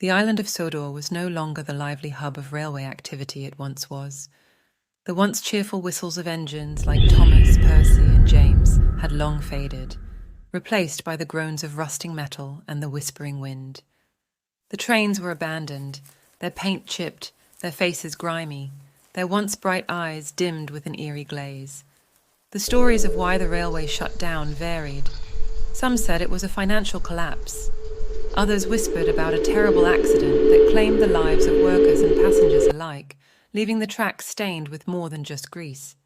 The island of Sodor was no longer the lively hub of railway activity it once was. The once cheerful whistles of engines like Thomas, Percy, and James had long faded, replaced by the groans of rusting metal and the whispering wind. The trains were abandoned, their paint chipped, their faces grimy, their once bright eyes dimmed with an eerie glaze. The stories of why the railway shut down varied. Some said it was a financial collapse. Others whispered about a terrible accident that claimed the lives of workers and passengers alike, leaving the tracks stained with more than just grease.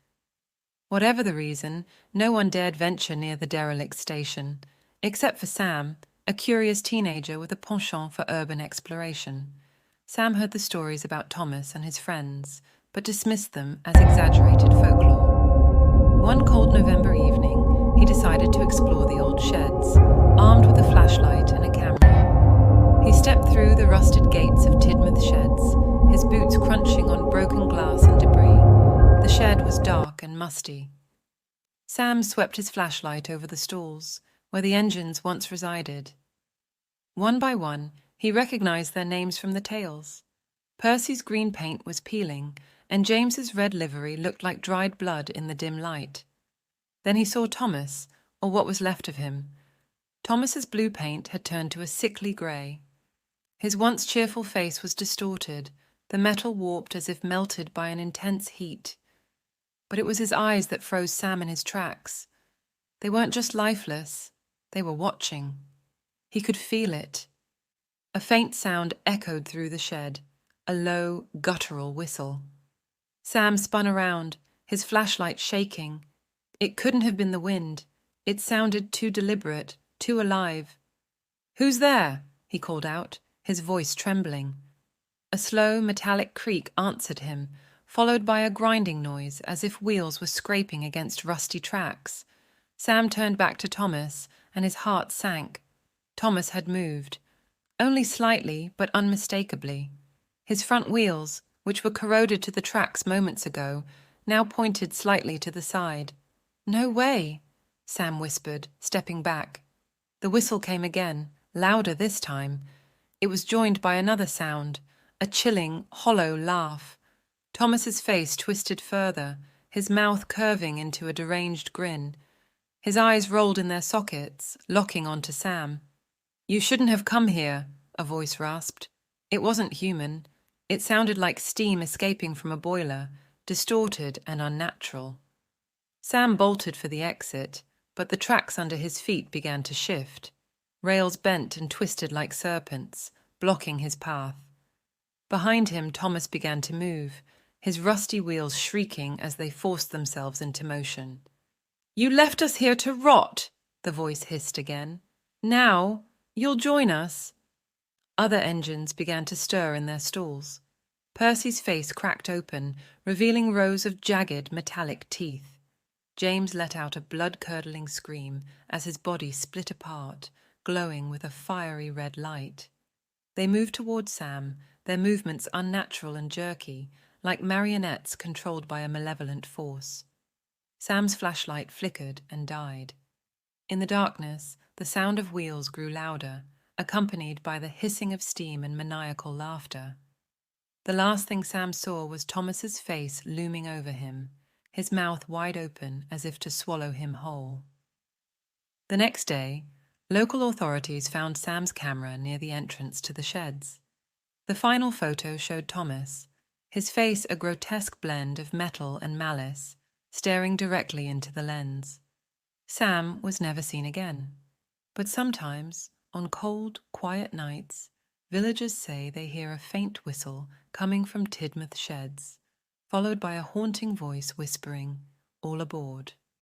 Whatever the reason, no one dared venture near the derelict station, except for Sam, a curious teenager with a penchant for urban exploration. Sam heard the stories about Thomas and his friends, but dismissed them as exaggerated folklore. One cold November evening, he decided to explore the old sheds, armed with a flashlight and a camera. He stepped through the rusted gates of Tidmouth sheds, his boots crunching on broken glass and debris. The shed was dark and musty. Sam swept his flashlight over the stalls, where the engines once resided. One by one, he recognized their names from the tales. Percy's green paint was peeling, and James's red livery looked like dried blood in the dim light. Then he saw Thomas, or what was left of him. Thomas's blue paint had turned to a sickly grey. His once cheerful face was distorted, the metal warped as if melted by an intense heat. But it was his eyes that froze Sam in his tracks. They weren't just lifeless, they were watching. He could feel it. A faint sound echoed through the shed, a low, guttural whistle. Sam spun around, his flashlight shaking. It couldn't have been the wind. It sounded too deliberate, too alive. "Who's there?" he called out, his voice trembling. A slow, metallic creak answered him, followed by a grinding noise as if wheels were scraping against rusty tracks. Sam turned back to Thomas, and his heart sank. Thomas had moved. Only slightly, but unmistakably. His front wheels, which were corroded to the tracks moments ago, now pointed slightly to the side. "No way," Sam whispered, stepping back. The whistle came again, louder this time. It was joined by another sound, a chilling, hollow laugh. Thomas's face twisted further, his mouth curving into a deranged grin. His eyes rolled in their sockets, locking onto Sam. "You shouldn't have come here," a voice rasped. It wasn't human. It sounded like steam escaping from a boiler, distorted and unnatural. Sam bolted for the exit, but the tracks under his feet began to shift. Rails bent and twisted like serpents, blocking his path. Behind him, Thomas began to move, his rusty wheels shrieking as they forced themselves into motion. "You left us here to rot," the voice hissed again. "Now, you'll join us." Other engines began to stir in their stalls. Percy's face cracked open, revealing rows of jagged, metallic teeth. James let out a blood-curdling scream as his body split apart, glowing with a fiery red light. They moved toward Sam, their movements unnatural and jerky, like marionettes controlled by a malevolent force. Sam's flashlight flickered and died. In the darkness, the sound of wheels grew louder, accompanied by the hissing of steam and maniacal laughter. The last thing Sam saw was Thomas's face looming over him, his mouth wide open as if to swallow him whole. The next day, local authorities found Sam's camera near the entrance to the sheds. The final photo showed Thomas, his face a grotesque blend of metal and malice, staring directly into the lens. Sam was never seen again. But sometimes, on cold, quiet nights, villagers say they hear a faint whistle coming from Tidmouth sheds, followed by a haunting voice whispering, "All aboard."